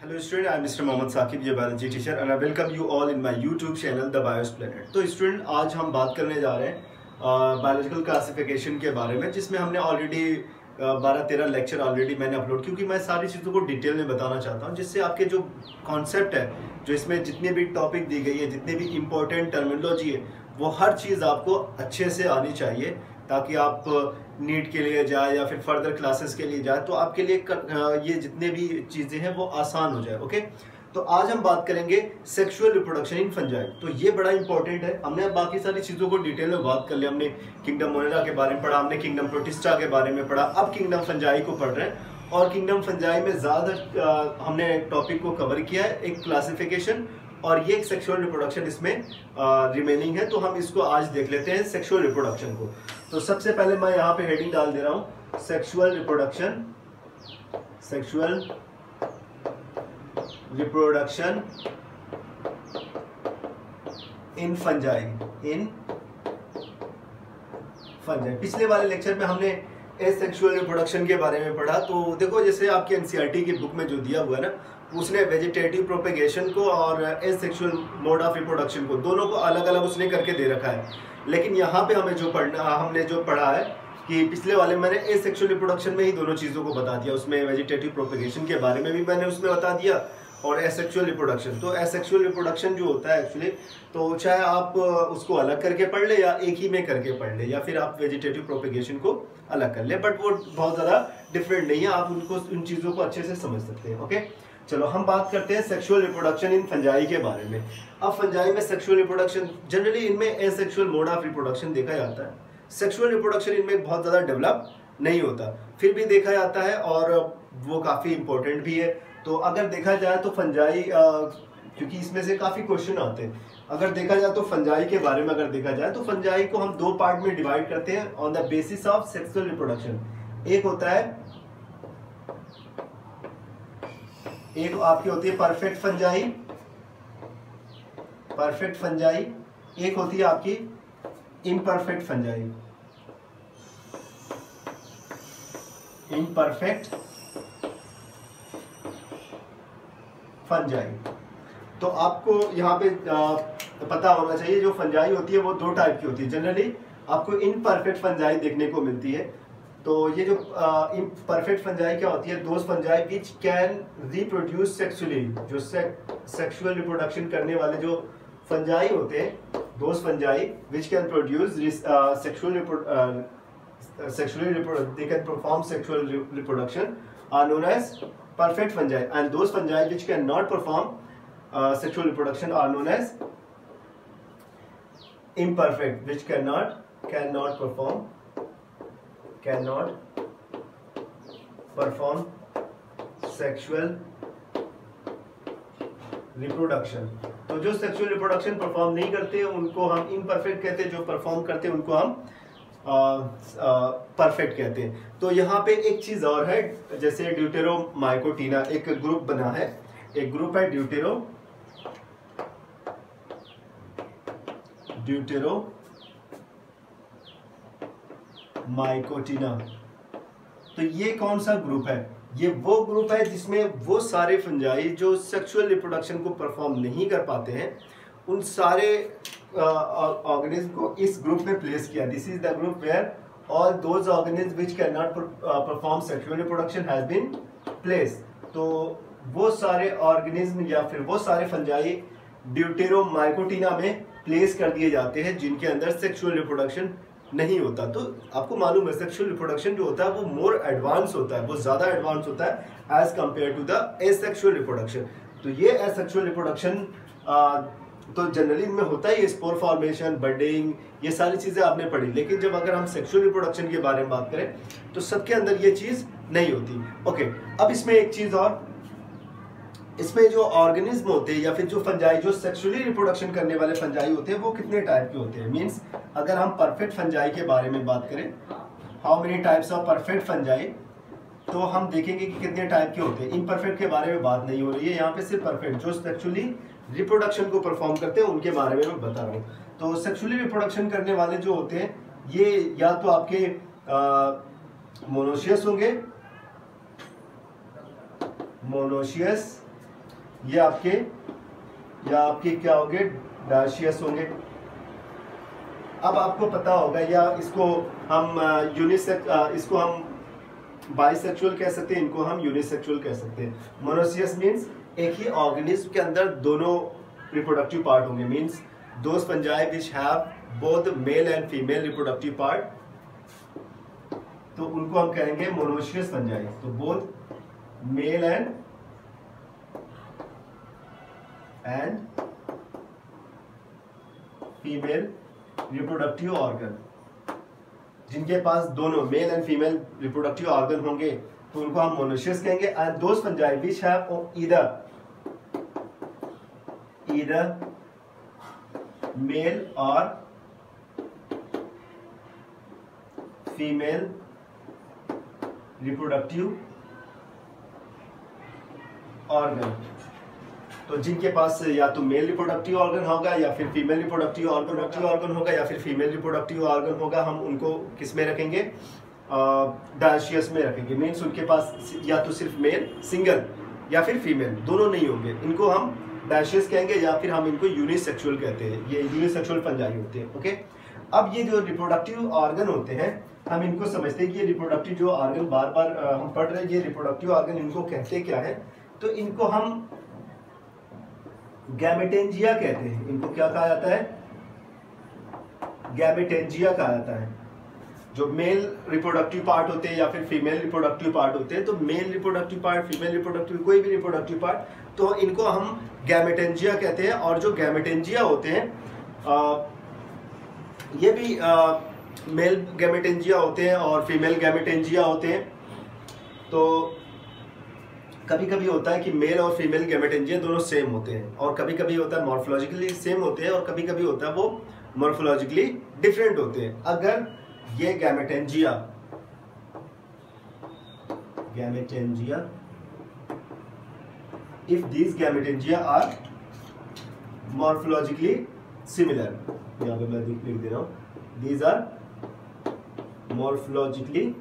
Hello student, I am Mr. Mohammad Saqib, your biology teacher and I welcome you all in my YouTube channel The Bios Planet। तो student आज हम बात करने जा रहे हैं बायोलॉजिकल क्लासिफिकेशन के बारे में, जिसमें हमने ऑलरेडी 12-13 लेक्चर ऑलरेडी मैंने अपलोड, क्योंकि मैं सारी चीज़ों को डिटेल में बताना चाहता हूँ, जिससे आपके जो कॉन्सेप्ट है, जो इसमें जितने भी टॉपिक दी गई है, जितने भी इम्पोर्टेंट टर्मिनोलॉजी है, वो हर चीज़ आपको अच्छे से आनी चाहिए, ताकि आप नीट के लिए जाए या फिर फर्दर क्लासेस के लिए जाए तो आपके लिए ये जितने भी चीज़ें हैं वो आसान हो जाए। ओके, तो आज हम बात करेंगे सेक्सुअल रिप्रोडक्शन इन फंजाई। तो ये बड़ा इंपॉर्टेंट है। हमने बाकी सारी चीज़ों को डिटेल में बात कर लिया। हमने किंगडम मोनेरा के बारे में पढ़ा, हमने किंगडम प्रोटिस्टा के बारे में पढ़ा, अब किंगडम फंजाई को पढ़ रहे हैं। और किंगडम फंजाई में ज़्यादा हमने टॉपिक को कवर किया है, एक क्लासिफिकेशन और ये एक सेक्सुअल रिप्रोडक्शन इसमें रिमेनिंग है। तो हम इसको आज देख लेते हैं सेक्सुअल रिप्रोडक्शन को। तो सबसे पहले मैं यहाँ पे हेडिंग डाल दे रहा हूँ sexual reproduction, sexual reproduction in fungi, in fungi. पिछले वाले लेक्चर में हमने एसेक्सुअल रिप्रोडक्शन के बारे में पढ़ा। तो देखो, जैसे आपकी एनसीईआरटी की बुक में जो दिया हुआ है ना, उसने वेजिटेटिव प्रोपेगेशन को और एसेक्सुअल मोड ऑफ रिप्रोडक्शन को दोनों को अलग अलग उसने करके दे रखा है। लेकिन यहाँ पे हमें जो हमने जो पढ़ा है कि पिछले वाले मैंने एसेक्सुअल रिप्रोडक्शन में ही दोनों चीज़ों को बता दिया। उसमें वेजिटेटिव प्रोपेगेशन के बारे में भी मैंने उसमें बता दिया और एसेक्सुअल रिप्रोडक्शन। तो एसेक्सुअल रिप्रोडक्शन जो होता है एक्चुअली, तो चाहे आप उसको अलग करके पढ़ ले या एक ही में करके पढ़ ले, या फिर आप वेजिटेटिव प्रोपेगेशन को अलग कर ले, बट वो बहुत ज़्यादा डिफरेंट नहीं है। आप उनको उन चीज़ों को अच्छे से समझ सकते हैं। ओके, चलो हम बात करते हैं सेक्सुअल रिप्रोडक्शन इन फंजाई के बारे में। अब फंजाई में सेक्सुअल रिप्रोडक्शन जनरली इनमें एसेक्सुअल मोड ऑफ रिप्रोडक्शन देखा जाता है। सेक्सुअल रिप्रोडक्शन इनमें बहुत ज़्यादा डेवलप नहीं होता, फिर भी देखा जाता है और वो काफ़ी इंपॉर्टेंट भी है। तो अगर देखा जाए तो फंजाई, क्योंकि इसमें से काफ़ी क्वेश्चन आते हैं, अगर देखा जाए तो फंजाई के बारे में अगर देखा जाए तो फंजाई को हम दो पार्ट में डिवाइड करते हैं on the basis of sexual reproduction. एक होता है, एक आपकी होती है परफेक्ट फंजाई, परफेक्ट फंजाई, एक होती है आपकी इम्परफेक्ट फंजाई, इम्परफेक्ट फंजाई। तो आपको यहाँ पे पता होना चाहिए, जो फंजाई होती है वो दो टाइप की होती है। जनरली आपको इम्परफेक्ट फंजाई देखने को मिलती है। तो ये जो परफेक्ट फंजाई क्या होती है, those fungi which can reproduce sexually, जो सेक्सुअल रिप्रोडक्शन करने वाले जो फंजाई होते हैं, those fungi which can produce sexually they can perform sexual reproduction are known as perfect fungi, and those fungi which cannot perform sexual reproduction are known as imperfect, which cannot perform sexual reproduction। तो जो sexual reproduction perform नहीं करते उनको हम imperfect कहते हैं, जो perform करते हैं उनको हम परफेक्ट कहते हैं। तो यहाँ पे एक चीज और है, जैसे ड्यूटेरोमाइकोटिना एक ग्रुप बना है, एक ग्रुप है ड्यूटेरोमाइकोटिना। तो ये कौन सा ग्रुप है? ये वो ग्रुप है जिसमें वो सारे फंजाई जो सेक्सुअल रिप्रोडक्शन को परफॉर्म नहीं कर पाते हैं, उन सारे ऑर्गेनिज्म को इस ग्रुप में प्लेस किया। This is the group where all those organism which can not perform sexual reproduction has been place. तो वो सारे ऑर्गेनिज्म या फिर वो सारे फंजाई ड्यूटेरोमाइकोटिना में प्लेस कर दिए जाते हैं जिनके अंदर सेक्सुअल रिप्रोडक्शन नहीं होता। तो आपको मालूम है सेक्सुअल रिप्रोडक्शन जो होता है वो मोर एडवांस होता है, वो ज्यादा एडवांस होता है as compare to the asexual reproduction. तो ये एसेक्सुअल रिप्रोडक्शन तो जनरली इनमें होता है, स्पोर फॉर्मेशन, बडिंग, ये सारी चीजें आपने पढ़ी। लेकिन जब अगर हम सेक्सुअल रिप्रोडक्शन के बारे में बात करें तो सबके अंदर ये चीज नहीं होती। ओके, अब इसमें एक चीज और, इसमें जो ऑर्गेनिज्म होते हैं या फिर जो फंजाई जो सेक्सुअली रिप्रोडक्शन करने वाले फंजाई होते हैं वो कितने टाइप के होते हैं। मींस अगर हम परफेक्ट फंजाई के बारे में बात करें, how many types of perfect fungi, तो हम देखेंगे कि कितने टाइप के होते हैं। इम्परफेक्ट के बारे में बात नहीं हो रही है यहाँ पे, सिर्फ परफेक्ट जो सेक्सुअली रिप्रोडक्शन को परफॉर्म करते हैं उनके बारे में मैं बता रहा हूँ। तो सेक्सुअली रिप्रोडक्शन करने वाले जो होते हैं ये या तो आपके मोनोशियस होंगे, मोनोशियस, ये आपके या आपके क्या होंगे, डायशियस होंगे। अब आपको पता होगा, या इसको हम इसको हम बाइसेक्सुअल कह सकते हैं, इनको हम यूनिसेक्सुअल कह सकते हैं। मोनोसियस मीन्स एक ही ऑर्गेनिज्म के अंदर दोनों रिप्रोडक्टिव पार्ट होंगे, means those fungi which have both male and female reproductive part, तो उनको हम कहेंगे मोनोसियस फंजाई। तो both male and female reproductive organ, जिनके पास दोनों male and female reproductive organ होंगे तो उनको हम मोनोसियस कहेंगे। And those fungi which have either male और फीमेल रिप्रोडक्टिव ऑर्गन, तो जिनके पास या तो मेल रिप्रोडक्टिव ऑर्गन होगा या फिर फीमेल रिप्रोडक्टिव ऑर्गन होगा या फिर फीमेल रिप्रोडक्टिव ऑर्गन होगा, हम उनको किस में रखेंगे, डायशियस में रखेंगे। मीन्स उनके पास या तो सिर्फ मेल सिंगल या फिर फीमेल, दोनों नहीं होंगे, इनको हम डायशियस कहेंगे या फिर हम इनको यूनिसेक्सुअल कहते हैं। ये यूनिसेक्सुअल फंजाई होते हैं। ओके, अब ये जो रिप्रोडक्टिव ऑर्गन होते हैं, हम इनको समझते हैं कि ये रिप्रोडक्टिव जो ऑर्गन बार बार हम पढ़ रहे हैं, ये रिप्रोडक्टिव ऑर्गन इनको कहते क्या है, तो इनको हम गैमेटेंजिया कहते हैं। इनको क्या कहा जाता है, गैमेटेंजिया कहा जाता है। जो मेल रिप्रोडक्टिव पार्ट होते हैं या फिर फीमेल रिप्रोडक्टिव पार्ट होते हैं, तो male reproductive part, female reproductive, कोई भी रिप्रोडक्टिव पार्ट, तो इनको हम गैमेटेंजिया कहते हैं। और जो गैमेटेंजिया होते हैं ये भी मेल गैमेटेंजिया होते हैं और फीमेल गैमेटेंजिया होते हैं। तो कभी कभी होता है कि मेल और फीमेल गैमेटेंजिया दोनों सेम होते हैं, और कभी कभी होता है मॉर्फोलॉजिकली सेम होते हैं, और कभी कभी होता है वो मॉर्फोलॉजिकली डिफरेंट होते हैं। अगर ये gametangia if these gametangia are morphologically similar, यहाँ पे मैं लिख दे रहा हूँ, these are morphologically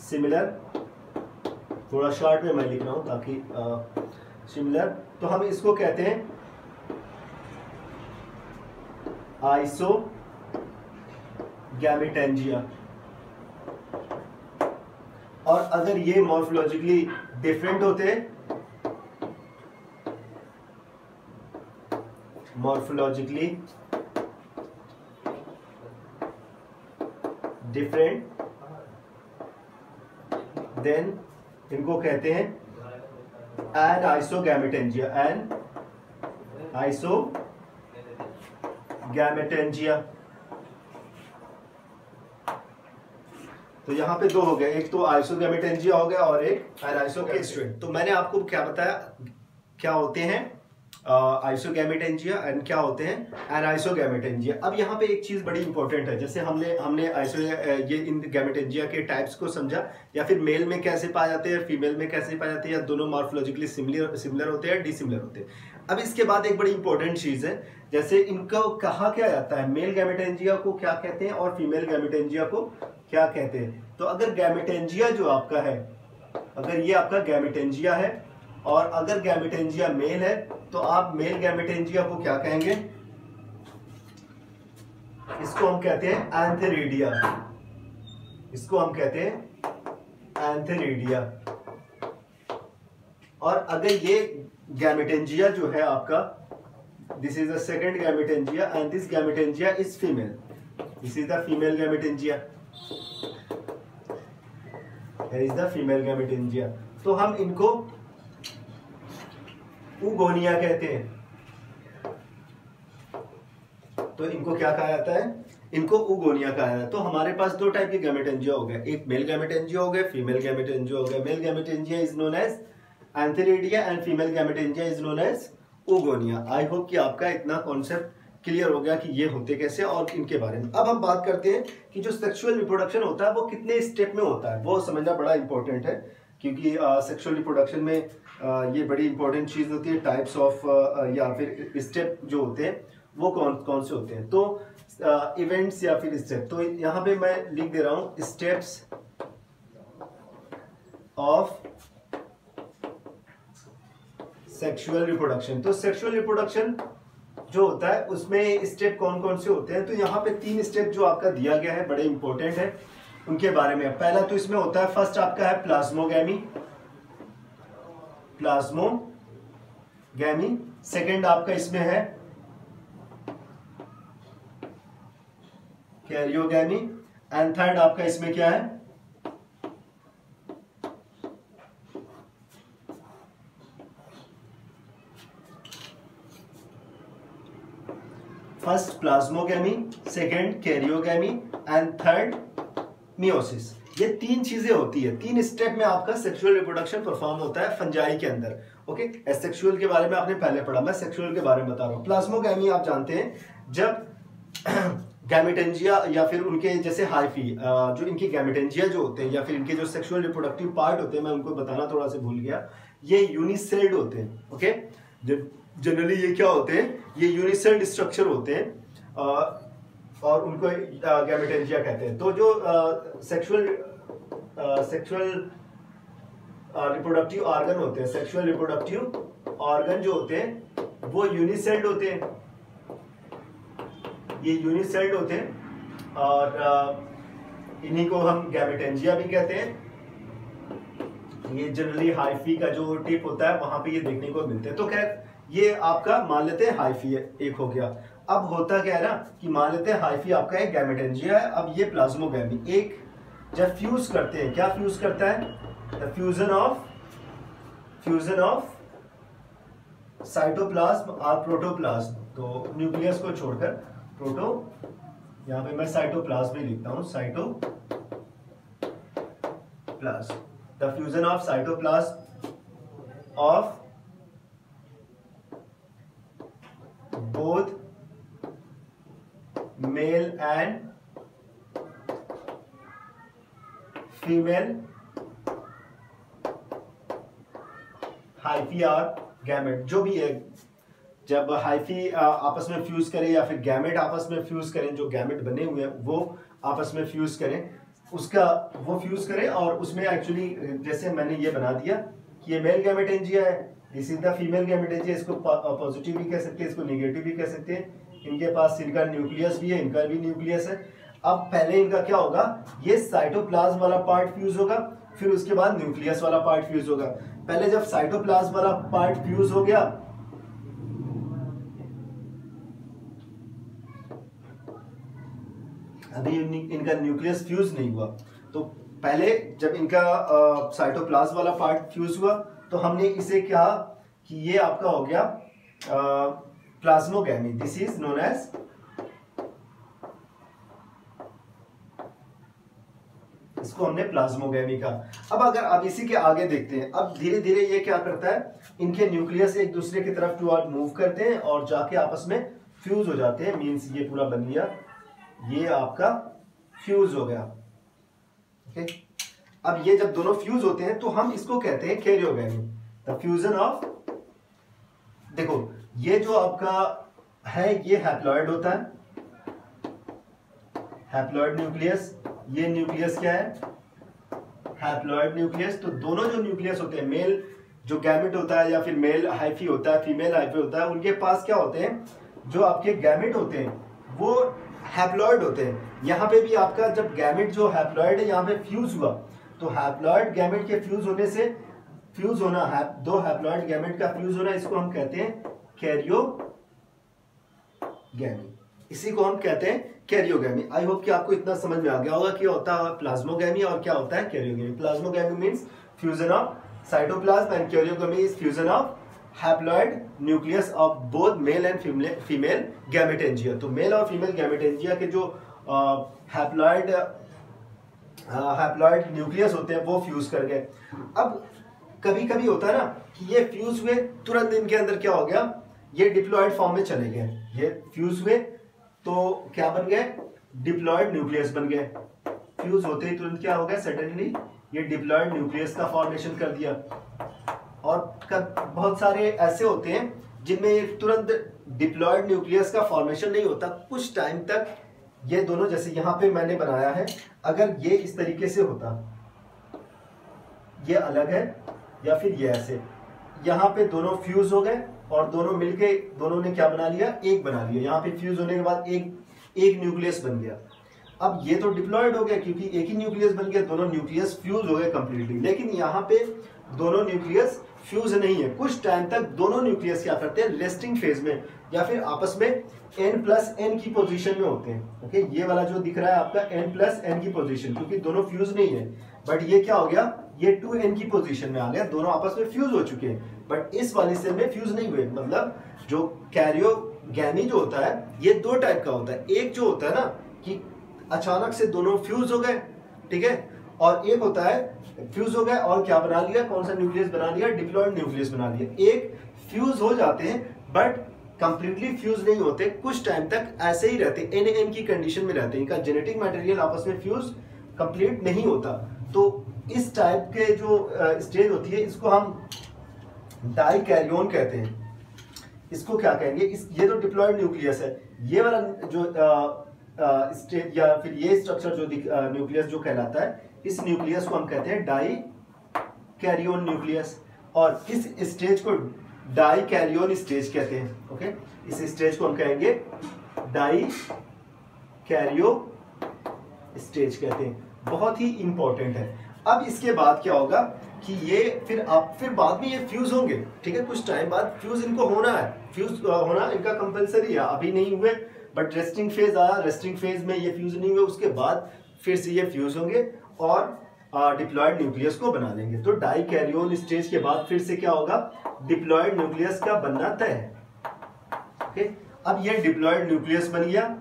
similar, थोड़ा शॉर्ट में मैं लिख रहा हूं ताकि सिमिलर, तो हम इसको कहते हैं आइसो गैमेटेंजिया। और अगर ये मॉर्फोलॉजिकली डिफरेंट होते हैं, मॉर्फोलॉजिकली डिफरेंट, देन इनको कहते हैं एनाइसोगैमेटेंजिया, एनाइसोगैमेटेंजिया। तो यहां पे दो हो गए, एक तो आइसोगैमेटेंजिया हो गया और एक एनाइसोगैमेटेंजिया। तो मैंने आपको क्या बताया, क्या होते हैं आइसोगैमेटेंजिया एंड क्या होते हैं एनाइसोगैमेटेंजिया। अब यहाँ पे एक चीज बड़ी इंपॉर्टेंट है, जैसे हमने ये इन गैमेटेंजिया के टाइप्स को समझा, या फिर मेल में कैसे पाए जाते हैं, फीमेल में कैसे पाए जाते हैं, या दोनों मॉर्फोलॉजिकली सिमिलर होते हैं, डिसिमिलर होते हैं। अब इसके बाद एक बड़ी इंपॉर्टेंट चीज है, जैसे इनको कहा क्या जाता है, मेल गैमेटेंजिया को क्या कहते हैं और फीमेल गैमेटेंजिया को क्या कहते हैं। तो अगर गैमेटेंजिया जो आपका है, अगर ये आपका गैमेटेंजिया है और अगर गैमेटेंजिया मेल है, तो आप मेल गैमेटेंजिया को क्या कहेंगे, इसको हम कहते हैं एंथेरिडिया, इसको हम कहते हैं एंथेरिडिया। और अगर ये गैमेटेंजिया जो है आपका, this is the second gametangia and this gametangia is female, this is the female gametangia, is the female gametangia. तो हम इनको उगोनिया कहते हैं। तो इनको क्या कहा जाता है, इनको उगोनिया कहा जाता है। तो हमारे पास दो टाइप के गैमेटेंजिया हो गए, एक मेल गैमेटेंजिया हो गया, फीमेल गैमेटेंजिया हो गया। Male gametangia is known as antheridia and female gametangia is known as oogonia. I hope कि आपका इतना कॉन्सेप्ट क्लियर हो गया कि ये होते कैसे और इनके बारे में। अब हम बात करते हैं कि जो सेक्सुअल रिप्रोडक्शन होता है वो कितने स्टेप में होता है, वो समझना बड़ा इंपॉर्टेंट है, क्योंकि सेक्सुअल रिप्रोडक्शन में ये बड़ी इंपॉर्टेंट चीज होती है। टाइप्स ऑफ या फिर स्टेप जो होते हैं वो कौन कौन से होते हैं, तो इवेंट्स या फिर स्टेप। तो यहाँ पे मैं लिख दे रहा हूँ स्टेप्स ऑफ सेक्सुअल रिप्रोडक्शन। तो सेक्सुअल रिप्रोडक्शन जो होता है उसमें स्टेप कौन कौन से होते हैं, तो यहाँ पे 3 स्टेप जो आपका दिया गया है बड़े इंपॉर्टेंट है, उनके बारे में। पहला तो इसमें होता है, फर्स्ट आपका है प्लाज्मोगैमी, प्लाज्मोगैमी। सेकंड आपका इसमें है कैरियोगैमी, एंड थर्ड आपका इसमें क्या है, first plasmogamy, second karyogamy and third meiosis. ये 3 चीजें होती है, 3 स्टेप में आपका सेक्सुअल रिप्रोडक्शन परफॉर्म होता है फंजाई के अंदर। ओके, एसेक्सुअल के बारे में आपने पहले पढ़ा, मैं सेक्सुअल के बारे में बता रहा हूँ। प्लाज्मोगैमी आप जानते हैं, जब गैमेटेंजिया या फिर उनके जैसे हाइफी जो इनके गैमेटेंजिया जो होते हैं या फिर इनके जो सेक्सुअल रिप्रोडक्टिव पार्ट होते हैं, मैं उनको बताना थोड़ा सा भूल गया, ये यूनिसेल्ड होते हैं। ओके, जनरली ये क्या होते हैं, ये यूनिसेल्ड स्ट्रक्चर होते हैं और उनको गैमेटेंजिया कहते हैं। तो जो सेक्सुअल रिप्रोडक्टिव ऑर्गन होते हैं, सेक्सुअल रिप्रोडक्टिव ऑर्गन जो होते हैं वो यूनिसेल्ड होते हैं, ये यूनिसेल्ड होते हैं और इन्हीं को हम गैमेटेंजिया भी कहते हैं। ये जनरली हाइफी का जो टिप होता है वहां पे ये देखने को मिलते हैं। तो खैर ये आपका मान लेते हैं हाइफी एक हो गया। अब होता क्या है ना कि मान लेते हैं हाइफी आपका एक गैमेटेंजिया है, अब ये प्लाज्मोगैमी एक जब फ्यूज करते हैं, क्या फ्यूज करता है, द फ्यूजन ऑफ साइटोप्लाज्म और प्रोटोप्लाज्म। तो न्यूक्लियस को छोड़कर प्रोटो, यहां पे मैं साइटोप्लाज्म ही लिखता हूं, cytoplasm, the fusion of cytoplasm of both male and female hyphae और गैमेट जो भी है। जब हाइफी आपस में फ्यूज करें या फिर गैमेट आपस में फ्यूज करें, जो गैमेट बने हुए हैं वो आपस में फ्यूज करें, उसका वो फ्यूज करें और उसमें एक्चुअली जैसे मैंने ये बना दिया कि ये मेल गैमेटेंजिया है, this is the female gametangia. इसको पॉजिटिव भी कह सकते हैं, इसको नेगेटिव भी कह सकते हैं। इनके पास इनका न्यूक्लियस भी है, इनका भी न्यूक्लियस है। अब पहले इनका क्या होगा, ये साइटोप्लाज्म वाला पार्ट फ्यूज होगा, फिर उसके बाद न्यूक्लियस वाला पार्ट फ्यूज होगा। पहले जब साइटोप्लाज्म वाला पार्ट फ्यूज हो गया, अभी इनका न्यूक्लियस फ्यूज नहीं हुआ, तो पहले जब इनका साइटोप्लाज्म वाला पार्ट फ्यूज हुआ तो हमने इसे कहा कि ये आपका हो गया plasmogamy, this is known as, इसको हमने प्लाज्मोगैमी कहा। अब इसी के आगे देखते हैं। अब धीरे धीरे ये क्या करता है, इनके न्यूक्लियस एक दूसरे की तरफ टुवर्ड मूव करते हैं और जाके आपस में फ्यूज हो जाते हैं। मींस ये पूरा बन गया, ये आपका फ्यूज हो गया। ओके, अब ये जब दोनों फ्यूज होते हैं तो हम इसको कहते हैं कैरियोगैमी, द फ्यूजन ऑफ। देखो ये जो आपका है ये हैप्लॉइड होता है, हैप्लॉइड न्यूक्लियस। ये न्यूक्लियस क्या है, हैप्लॉइड न्यूक्लियस। तो दोनों जो न्यूक्लियस होते हैं, मेल जो गैमेट होता है या फिर मेल हाइफी होता है, फीमेल हाइफी होता है, उनके पास क्या होते हैं, जो आपके गैमेट होते हैं वो हैप्लॉइड होते हैं। यहाँ पे भी आपका जब गैमेट जो हैप्लॉइड है यहाँ पे फ्यूज हुआ, तो हैप्लॉइड गैमेट के फ्यूज होने से, फ्यूज होना है दो हैप्लॉइड गैमेट का फ्यूज होना, इसको हम कहते हैं कैरियोगैमी। इसी को हम कहते हैं कैरियोगैमी। आई होप कि आपको इतना समझ में आ गया होगा कि होता है प्लाज्मोगैमी और क्या होता है karyogamy. Plasmogamy means fusion of cytoplasm and karyogamy is fusion of haploid nucleus of both male and female gametangia. तो मेल और फीमेल गैमेटेंजिया के जो हैप्लॉइड न्यूक्लियस होते हैं वो फ्यूज कर गए। अब कभी कभी होता है ना कि ये फ्यूज हुए, तुरंत इनके अंदर क्या हो गया, ये डिप्लॉइड फॉर्म में चले गए। ये फ्यूज हुए तो क्या बन गए, डिप्लॉइड न्यूक्लियस बन गए। फ्यूज होते ही तुरंत क्या हो गया, सडनली ये डिप्लॉइड न्यूक्लियस का फॉर्मेशन कर दिया। और बहुत सारे ऐसे होते हैं जिनमें तुरंत डिप्लॉइड न्यूक्लियस का फॉर्मेशन नहीं होता, कुछ टाइम तक ये दोनों, जैसे यहाँ पे मैंने बनाया है, अगर ये इस तरीके से होता, ये अलग है, या फिर ये ऐसे, यहाँ पे दोनों फ्यूज हो गए और दोनों मिलके दोनों ने क्या बना लिया, एक बना लिया। यहाँ पे फ्यूज होने के बाद एक न्यूक्लियस बन गया। अब ये तो डिप्लॉयड हो गया क्योंकि एक ही न्यूक्लियस बन गया, दोनों न्यूक्लियस फ्यूज हो गए कंप्लीटली। लेकिन यहाँ पे दोनों न्यूक्लियस फ्यूज नहीं है, कुछ टाइम तक दोनों न्यूक्लियस क्या करते हैं, रेस्टिंग फेज में या फिर आपस में n+n की पोजीशन में होते हैं। ओके, ये वाला जो दिख रहा है आपका n+n की पोजीशन, क्योंकि दोनों फ्यूज नहीं है। बट ये क्या हो गया, ये 2n की पोजीशन में आ गया, दोनों आपस में फ्यूज हो चुके हैं। बट इस वाली सेल में फ्यूज नहीं हुए। मतलब जो कैरियोगैमी जो होता है ये दो टाइप का होता है। एक जो होता है ना कि अचानक से दोनों फ्यूज हो गए, ठीक है, और एक होता है फ्यूज हो गए और क्या बना लिया, कौन सा न्यूक्लियस बना लिया, डिप्लॉयड न्यूक्लियस बना लिया। एक फ्यूज हो जाते हैं बट कंप्लीटली फ्यूज नहीं होते, कुछ टाइम तक ऐसे ही रहते, NN की कंडीशन में रहते हैं। इनका जेनेटिक मटेरियल आपस में फ्यूज कंप्लीट नहीं होता। तो इस टाइप के जो स्टेज होती है इसको हम डाइकैरियोन कहते हैं। इसको क्या कहेंगे, ये तो डिप्लॉयड न्यूक्लियस है, ये वाला जो स्टेज या फिर ये स्ट्रक्चर जो न्यूक्लियस जो कहलाता है, इस न्यूक्लियस को हम कहते हैं डाइकैरियोन न्यूक्लियस। और इस स्टेज को डाइकैरियोन स्टेज कहते हैं। ओके, इस स्टेज को हम कहेंगे डाइकैरियो स्टेज कहते हैं। बहुत ही इंपॉर्टेंट है। अब इसके बाद क्या होगा कि ये फिर बाद में ये फ्यूज होंगे, ठीक है, कुछ टाइम बाद फ्यूज इनको होना है, फ्यूज होना इनका कंपलसरी है। अभी नहीं हुए बट रेस्टिंग फेज आया, रेस्टिंग फेज में ये फ्यूज नहीं हुए, उसके बाद फिर से ये फ्यूज होंगे और डिप्लॉयड न्यूक्लियस को बना लेंगे। तो डाइकैरियोन स्टेज के बाद फिर से क्या होगा, डिप्लॉयड न्यूक्लियस का बनना तय है। ओके, अब ये डिप्लॉयड न्यूक्लियस बन गया।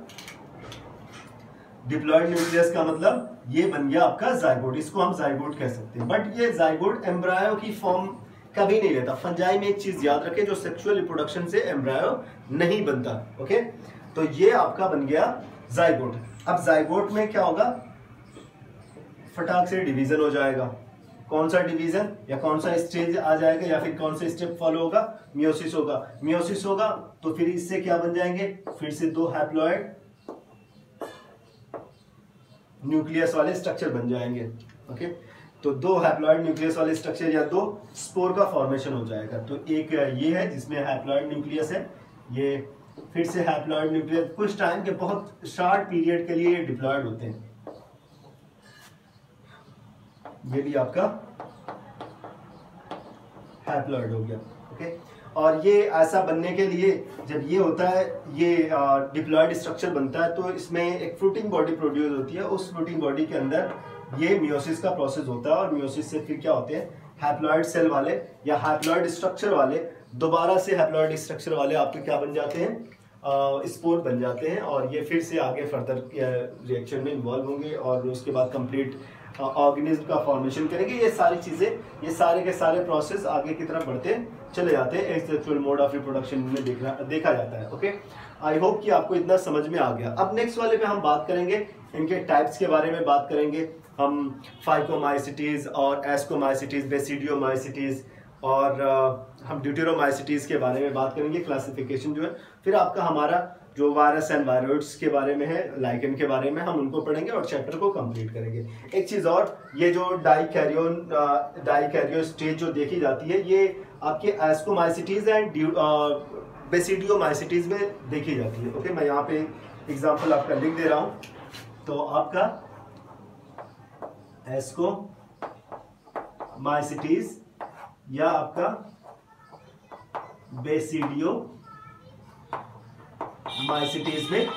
डिप्लॉयड न्यूक्लियस का मतलब ये बन गया आपका जाइगोट, इसको हम जाइगोट कह सकते हैं। बट ये जाइगोट एम्ब्रायो की फॉर्म कभी नहीं लेता। फंजाई में एक चीज याद रखें, जो सेक्सुअल रिप्रोडक्शन से एम्ब्रायो नहीं बनता। ओके, तो ये आपका बन गया जाइगोट। अब जाइगोट में क्या होगा, फटाक से डिवीजन हो जाएगा। कौन सा डिवीजन या कौन सा स्टेज आ जाएगा या फिर कौन सा स्टेप फॉलो होगा, मियोसिस होगा। मियोसिस होगा तो फिर इससे क्या बन जाएंगे, फिर से दो हैप्लॉइड न्यूक्लियस वाले स्ट्रक्चर बन जाएंगे। ओके, तो दो हैप्लॉइड न्यूक्लियस वाले स्ट्रक्चर या दो स्पोर का फॉर्मेशन हो जाएगा। तो एक ये है जिसमें हैप्लॉइड न्यूक्लियस है, ये फिर से हैप्लॉइड न्यूक्लियस, कुछ टाइम के बहुत शॉर्ट पीरियड के लिए ये डिप्लॉयड होते हैं। ये भी आपका हैप्लॉइड हो गया। ओके, और ये ऐसा बनने के लिए जब ये होता है, ये डिप्लॉयड स्ट्रक्चर बनता है, तो इसमें एक फ्रूटिंग बॉडी प्रोड्यूस होती है। उस फ्रूटिंग बॉडी के अंदर ये मियोसिस का प्रोसेस होता है और मियोसिस से फिर क्या होते हैं, हैप्लॉइड सेल वाले या हैप्लॉइड स्ट्रक्चर वाले दोबारा से हैप्लॉइड स्ट्रक्चर वाले आपके क्या बन जाते हैं, स्पोर बन जाते हैं। और ये फिर से आगे फर्दर रिएक्शन में इन्वॉल्व होंगे और उसके बाद कंप्लीट ऑर्गेनिज्म का फॉर्मेशन करेंगे। ये सारी चीजें, ये सारे के सारे प्रोसेस आगे की तरफ बढ़ते चले जाते हैं। एक्सेक्सुअल मोड ऑफ रिप्रोडक्शन में देखा जाता है। ओके, आई होप कि आपको इतना समझ में आ गया। अब नेक्स्ट वाले पे हम बात करेंगे, इनके टाइप्स के बारे में बात करेंगे हम, फाइकोमाइसिटीज और एस्कोमाइसिटीज, बेसिडियोमाइसिटीज, और हम ड्यूटेरोमाइसिटीज के बारे में बात करेंगे, क्लासिफिकेशन जो है। फिर आपका हमारा जो वायरस एंड वायरोइड्स के बारे में है, लाइकेन के बारे में, हम उनको पढ़ेंगे और चैप्टर को कंप्लीट करेंगे। एक चीज और, ये जो डाइकैरियो स्टेज जो देखी जाती है, ये आपके एस्कोमाइसिटीज एंड बेसिडियोमाइसिटीज में देखी जाती है। ओके, मैं यहाँ पे एग्जांपल आपका लिख दे रहा हूँ। तो आपका एस्कोमाइसिटीज या आपका बेसिडियोमाइसिटीज में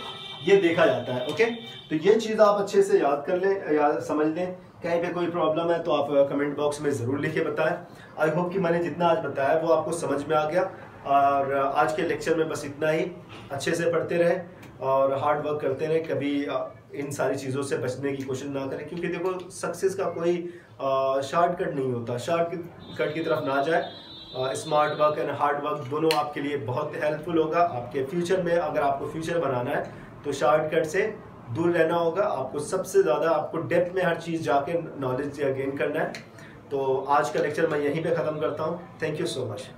ये देखा जाता है। ओके, तो ये चीज आप अच्छे से याद कर लें या समझ लें। कहीं पे कोई प्रॉब्लम है तो आप कमेंट बॉक्स में जरूर लिखे बताएं। आई होप कि मैंने जितना आज बताया वो आपको समझ में आ गया। और आज के लेक्चर में बस इतना ही। अच्छे से पढ़ते रहें और हार्ड वर्क करते रहें, कभी इन सारी चीज़ों से बचने की कोशिश ना करें, क्योंकि देखो सक्सेस का कोई शॉर्टकट नहीं होता। शॉर्टकट की तरफ ना जाए। Smart work and hard work दोनों आपके लिए बहुत हेल्पफुल होगा आपके फ्यूचर में। अगर आपको फ्यूचर बनाना है तो शॉर्टकट से दूर रहना होगा। आपको सबसे ज़्यादा आपको डेप्थ में हर चीज़ जाके नॉलेज गेन करना है। तो आज का लेक्चर मैं यहीं पे ख़त्म करता हूँ। Thank you so much.